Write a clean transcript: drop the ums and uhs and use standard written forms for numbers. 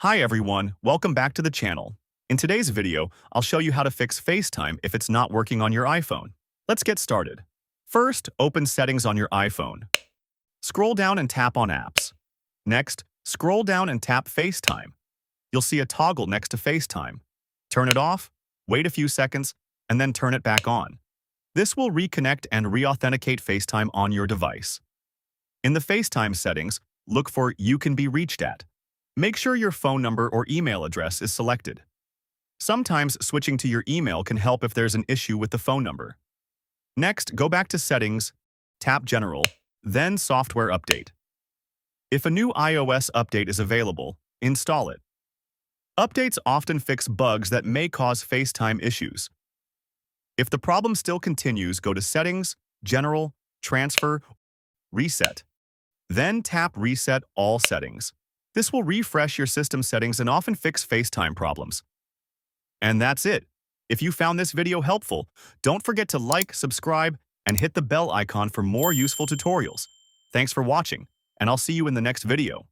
Hi everyone, welcome back to the channel. In today's video, I'll show you how to fix FaceTime if it's not working on your iPhone. Let's get started. First, open Settings on your iPhone. Scroll down and tap on Apps. Next, scroll down and tap FaceTime. You'll see a toggle next to FaceTime. Turn it off, wait a few seconds, and then turn it back on. This will reconnect and re-authenticate FaceTime on your device. In the FaceTime settings, look for You Can Be Reached At. Make sure your phone number or email address is selected. Sometimes switching to your email can help if there's an issue with the phone number. Next, go back to Settings, tap General, then Software Update. If a new iOS update is available, install it. Updates often fix bugs that may cause FaceTime issues. If the problem still continues, go to Settings, General, Transfer, Reset. Then tap Reset All Settings. This will refresh your system settings and often fix FaceTime problems. And that's it. If you found this video helpful, don't forget to like, subscribe, and hit the bell icon for more useful tutorials. Thanks for watching, and I'll see you in the next video.